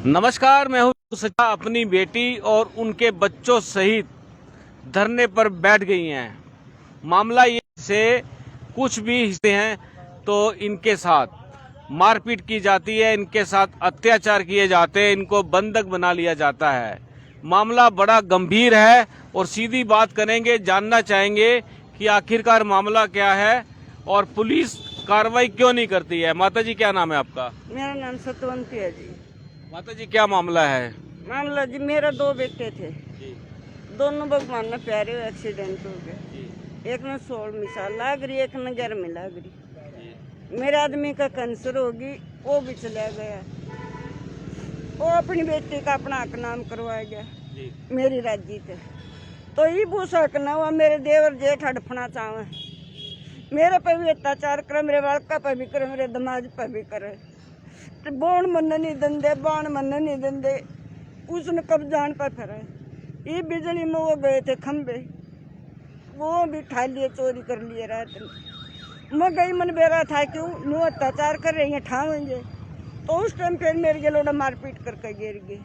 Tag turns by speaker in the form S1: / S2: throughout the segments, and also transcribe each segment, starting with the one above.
S1: नमस्कार, मैं हूं सच्चा। अपनी बेटी और उनके बच्चों सहित धरने पर बैठ गई हैं। मामला ये से कुछ भी हिस्से हैं तो इनके साथ मारपीट की जाती है, इनके साथ अत्याचार किए जाते हैं, इनको बंधक बना लिया जाता है। मामला बड़ा गंभीर है और सीधी बात करेंगे, जानना चाहेंगे कि आखिरकार मामला क्या है और पुलिस कार्रवाई क्यों नहीं करती है। माता जी, क्या नाम है आपका?
S2: मेरा नाम सतवंती है जी।
S1: माता जी, क्या मामला है?
S2: मामला जी, मेरा दो बेटे थे
S1: जी,
S2: दोनों भगवान में प्यारे एक्सीडेंट हो गए।
S1: जी,
S2: एक ने 16 साल लाग रही, एक ने 11 लाग रही।
S1: जी,
S2: मेरे आदमी का कैंसर होगी, वो भी चला गया। वो अपनी बेटी का अपना हक नाम करवाया गया
S1: जी।
S2: मेरी राजी थे। तो ये भूसा ना हुआ, मेरे देवर जेठ हड़फना चाहे, मेरे पे भी अत्याचार करे, मेरे बालका पे भी करे, मेरे दमाज पे भी करे। बोन मन नहीं दंदे, बाण मन नहीं दंदे, उसने कब जान पर फिरा। ये बिजली में वो गए थे खंबे, वो भी ठा लिए, चोरी कर लिए रात में। मैं गई, मन बेरा था क्यों न्यू अत्याचार कर रही है ठावेंगे। तो उस टाइम फिर मेरे गेलोड़ा मारपीट करके गिर गई,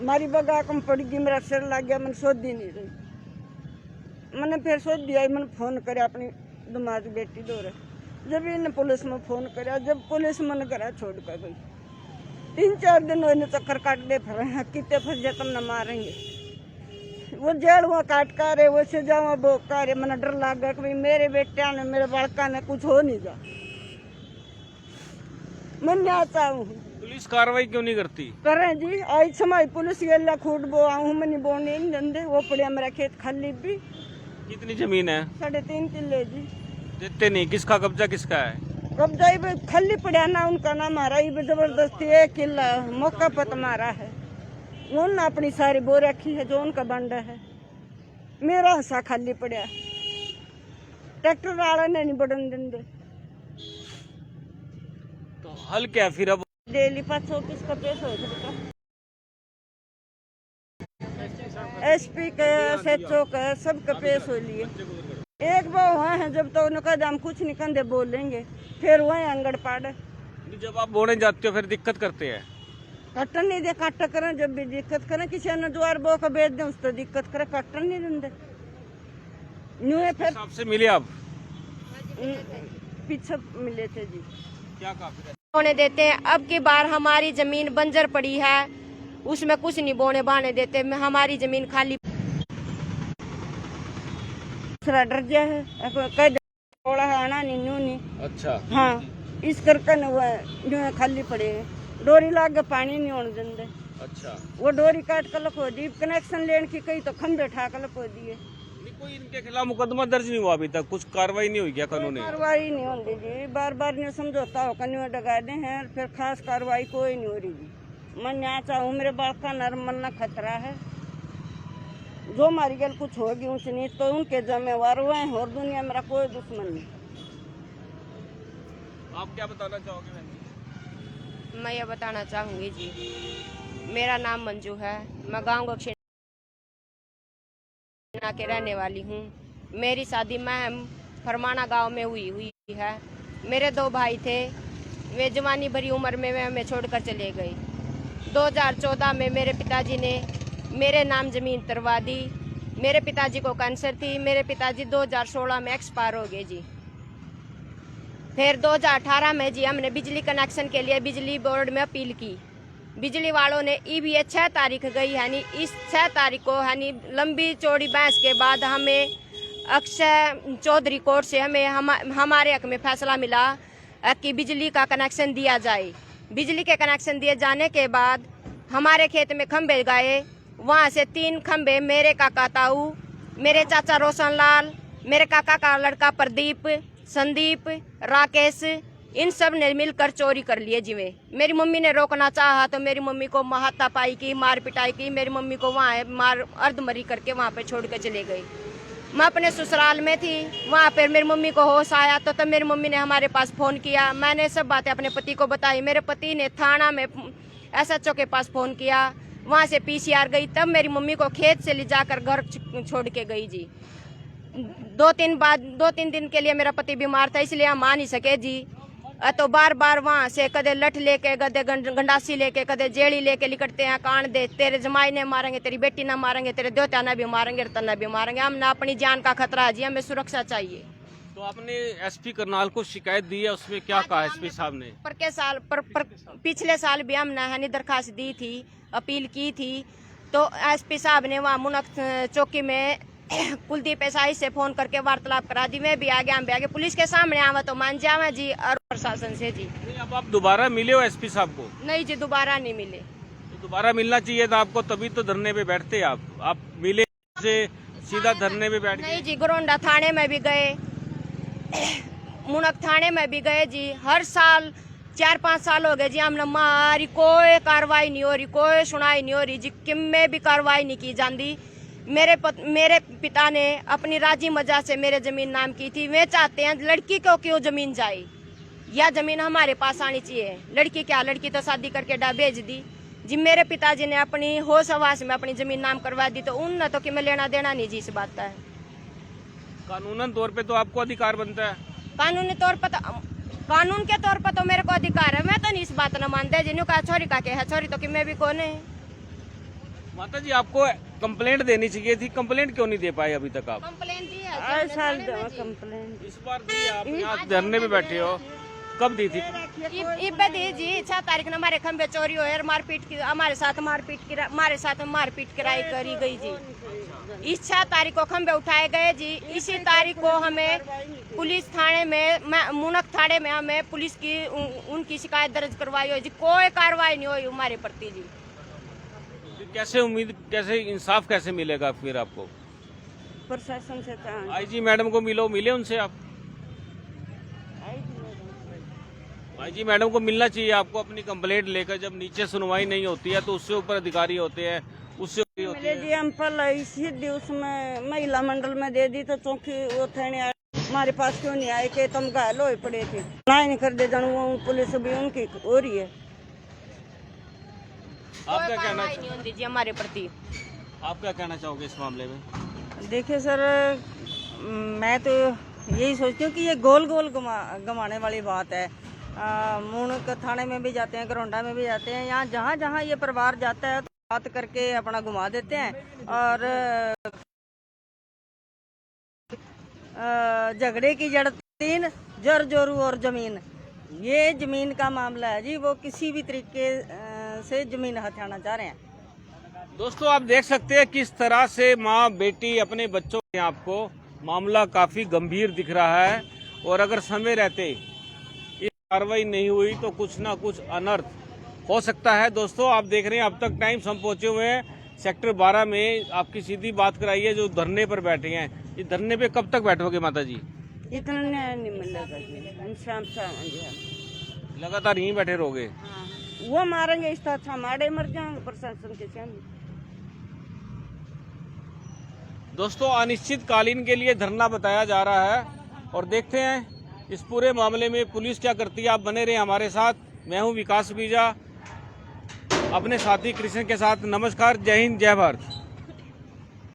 S2: मारी बगा कम पड़ गई, मेरा सिर लग गया। मैंने सोधी नहीं रही, मैंने फिर सोधी आई, मैंने फोन करे अपनी दमाद बेटी दो रहे। जब इन्हें पुलिस में फोन करा, जब पुलिस मन करा छोड़ कर गई। 3-4 दिन वो चक्कर काट दे फिर कितने फंसे तुम न मारेंगे। वो जेल हुआ काट का रहे, वैसे जावा वो का रहे। मैंने डर लग गया कि भाई मेरे बेटे ने, मेरे बड़का ने कुछ हो नहीं जा। मैं न्याय चाहूँ,
S1: पुलिस कार्रवाई क्यों नहीं करती?
S2: करें जी। आई समय पुलिस गेला खूट बो आऊँ, मैंने बोने नहीं दंदे। वो पड़िया मेरा खेत खाली भी।
S1: कितनी जमीन है?
S2: 3.5 किले जी।
S1: देते नहीं, किसका कब्जा किसका है?
S2: कब्जा ही खाली पड़ा ना, उनका ना मारा। ये जबरदस्ती 1 किला मौका पत मारा है। उन्होंने अपनी सारी बो रखी है जो उनका बंड है। मेरा हिस्सा खाली पड़ा, ट्रैक्टर वाला ने नहीं बढ़न देंगे।
S1: तो हल क्या है फिर अब?
S2: डेली 500 का पैसा हो, SP का SHO का सबका पैसा हो लिए। एक बार वहाँ है, जब तो उन्होंने कहा हम कुछ नहीं कंधे बोलेंगे, फिर वहीं अंगड़ पाड़।
S1: जब आप बोने जाते हो फिर दिक्कत करते हैं?
S2: कट्टन नहीं दे, काटा करें जब भी दिक्कत करें। किसी ने द्वार बो का बेच दें उस तो दिक्कत करे, कट्टन नहीं देंगे। न्यू है फिर
S1: आपसे मिले आप?
S2: पीछे मिले थे जी।
S1: क्या कहा फिर?
S3: बोने देते हैं। अब की बार हमारी जमीन बंजर पड़ी है, उसमें कुछ नहीं बोने बाने देते। हमारी जमीन खाली
S2: डर गया है, थोड़ा है आना नहीं न्यू नहीं।
S1: अच्छा,
S2: हाँ, इस करके न वो न्यू है खाली पड़े हैं। डोरी लाग के पानी नहीं होने देंगे।
S1: अच्छा।
S2: वो डोरी काट कर लखो दी, कनेक्शन लेने की कही तो खंभे ठा कर लखो दिए।
S1: नहीं, कोई इनके खिलाफ मुकदमा दर्ज नहीं हुआ अभी तक? कुछ कार्रवाई नहीं हुई क्या कानूनी?
S2: कार्रवाई नहीं होती जी, बार बार न्यू समझौता हो न्यू डगा दे हैं, फिर खास कार्रवाई कोई नहीं हो रही जी। मैं न्याय चाहूँ, मेरे बाप का नरम मन खतरा है। जो हमारी गल कुछ होगी ऊंच नीच तो उनके जिम्मेवार हुए हैं, और दुनिया मेरा कोई दुश्मन नहीं।
S1: आप क्या बताना चाहोगे बहन जी?
S3: मैं ये बताना चाहूंगी जी, मेरा नाम मंजू है, मैं गाँव गोक्षिणा के रहने वाली हूँ। मेरी शादी मैं फरमाना गांव में हुई है। मेरे 2 भाई थे, वे जवानी भरी उम्र में वे हमें छोड़कर चले गए। 2014 में मेरे पिताजी ने मेरे नाम जमीन करवा दी। मेरे पिताजी को कैंसर थी, मेरे पिताजी 2016 में एक्सपायर हो गए जी। फिर 2018 में जी हमने बिजली कनेक्शन के लिए बिजली बोर्ड में अपील की। बिजली वालों ने ये 6 तारीख गई है नी, इस 6 तारीख को है नी लंबी चौड़ी बहस के बाद हमें अक्षय चौधरी कोर्ट से हमारे हक में फैसला मिला कि बिजली का कनेक्शन दिया जाए। बिजली के कनेक्शन दिए जाने के बाद हमारे खेत में खंभे गए, वहाँ से 3 खंभे मेरे काका ताऊ, मेरे चाचा रोशन लाल, मेरे काका का लड़का प्रदीप, संदीप, राकेश, इन सब ने मिलकर चोरी कर लिए जिਵੇਂ। मेरी मम्मी ने रोकना चाहा तो मेरी मम्मी को हाथापाई की, मार पिटाई की। मेरी मम्मी को वहाँ मार अर्धमरी करके वहाँ पे छोड़ कर चले गई। मैं अपने ससुराल में थी, वहाँ पर मेरी मम्मी को होश आया तो तब मेरी मम्मी ने हमारे पास फ़ोन किया। मैंने सब बातें अपने पति को बताई। मेरे पति ने थाना में SHO के पास फ़ोन किया, वहाँ से PCR गई, तब मेरी मम्मी को खेत से ले जाकर घर छोड़ के गई जी। 2-3 दिन के लिए मेरा पति बीमार था, इसलिए हम आ नहीं सके जी। तो बार बार वहाँ से कदे लठ लेके कदे गंडासी लेके कदे जेड़ी लेके लिकटते हैं, कान दे तेरे जमाई ने मारेंगे, तेरी बेटी ना मारेंगे, तेरे देवता ने भी मारेंगे, तना भी मारेंगे। हमने अपनी जान का खतरा है जी, हमें सुरक्षा चाहिए।
S1: तो आपने एसपी करनाल को शिकायत दी है, उसमें क्या कहा एसपी साहब ने?
S3: पिछले साल भी हमने है दरखास्त दी थी, अपील की थी, तो एसपी साहब ने वहाँ मुनक चौकी में कुलदीप एसआई से फोन करके वार्तालाप करा दी। मैं भी आगे, हम भी आगे, पुलिस के सामने आवा तो मान जावा जी, और प्रशासन से जी।
S1: नहीं, अब आप दोबारा मिले हो एसपी साहब को?
S3: नहीं जी, दोबारा नहीं मिले।
S1: तो दोबारा मिलना चाहिए था आपको, तभी तो धरने पे बैठते आप मिले से सीधा धरने पे बैठ गए।
S3: नहीं जी, गोरंडा थाने में भी गए, मुनक थाने में भी गए जी। हर साल 4-5 साल हो गए जी, हमने हमारी कोई कार्रवाई नहीं हो रही, कोई सुनाई नहीं हो रही जी, किम में भी कार्रवाई नहीं की जाती। मेरे पिता ने अपनी राजी मजा से मेरे जमीन नाम की थी। वे चाहते हैं लड़की को क्यों जमीन जाए, या जमीन हमारे पास आनी चाहिए। लड़की क्या, लड़की तो शादी करके भेज दी जी। मेरे पिताजी ने अपनी होश हवास में अपनी जमीन नाम करवा दी, तो उन तो कि मैं लेना देना नहीं जी इस बात का है।
S1: कानूनन तौर पे तो आपको अधिकार बनता है?
S3: कानूनी तौर पर कानून के तौर पर तो मेरे को अधिकार है, मैं तो नहीं इस बात न मानते। जिन्हों का छोरी का के है, छोरी तो कि मैं भी कौन है।
S1: माता जी, आपको कंप्लेंट देनी चाहिए थी, कंप्लेंट क्यों नहीं दे पाए अभी तक आप?
S3: कंप्लेन दी है
S2: हर साल कंप्लेन
S1: इस बार दी आप यहाँ धरने पे बैठे हो, कब दी थी?
S3: इब्बे दी जी। 6 तारीख ने हमारे खंबे चोरी हुए, मारपीट की, हमारे साथ मारपीट कराई करी गई जी। इस 6 तारीख को खंबे उठाए गए जी। इसी तारीख को हमें पुलिस थाने में, मुनक थाने में हमें पुलिस की उनकी शिकायत दर्ज करवाई हुई जी। कोई कार्रवाई नहीं हुई हमारे प्रति जी।
S1: कैसे इंसाफ कैसे मिलेगा फिर आपको?
S2: प्रशासन से कहा,
S1: आईजी मैडम को मिले उनसे आप? आईजी मैडम को मिलना चाहिए आपको, अपनी कंप्लेंट लेकर। जब नीचे सुनवाई नहीं होती है तो उससे ऊपर अधिकारी होते हैं, उससे होती है।
S2: जी हम पल सीधी उसमें महिला मंडल में दे दी, तो चौकी वो थाने हमारे पास क्यों नहीं आए कि तुम घायल हो पड़े थे, ना नहीं कर दे जानू, पुलिस भी उनकी हो रही है।
S1: आप क्या कहना
S3: नहीं होती जी हमारे प्रति।
S1: आप क्या कहना चाहोगे इस मामले में?
S4: देखिए सर, मैं तो यही सोचती हूँ कि ये गोल गोल घुमाने वाली बात है। मुनक थाने में भी जाते हैं, गरोंडा में भी जाते हैं, यहाँ जहाँ जहाँ ये परिवार जाता है तो बात करके अपना घुमा देते हैं। और झगड़े की जड़ 3, जर जोरू और जमीन। ये जमीन का मामला है जी, वो किसी भी तरीके से जमीन हथियाना चाह रहे हैं।
S1: दोस्तों, आप देख सकते हैं किस तरह से माँ बेटी अपने बच्चों के, आपको मामला काफी गंभीर दिख रहा है। और अगर समय रहते इस कार्रवाई नहीं हुई तो कुछ ना कुछ अनर्थ हो सकता है। दोस्तों, आप देख रहे हैं अब तक टाइम्स हम पहुंचे हुए हैं सेक्टर 12 में। आपकी सीधी बात कराई है जो धरने पर बैठे हैं। इस धरने पे कब तक बैठोगे माता जी?
S2: इतना न्याय नहीं मिलेगा जी, हम शाम
S1: लगातार यहीं बैठे रहोगे?
S2: हाँ, वो मारेंगे इस तरह अच्छा मारे मर जाएंगे प्रशासन के सामने।
S1: दोस्तों, अनिश्चितकालीन के लिए धरना बताया जा रहा है और देखते हैं इस पूरे मामले में पुलिस क्या करती है। आप बने रहे हमारे साथ। मैं हूं विकास बीजा, अपने साथी कृष्ण के साथ। नमस्कार, जय हिंद, जय भारत।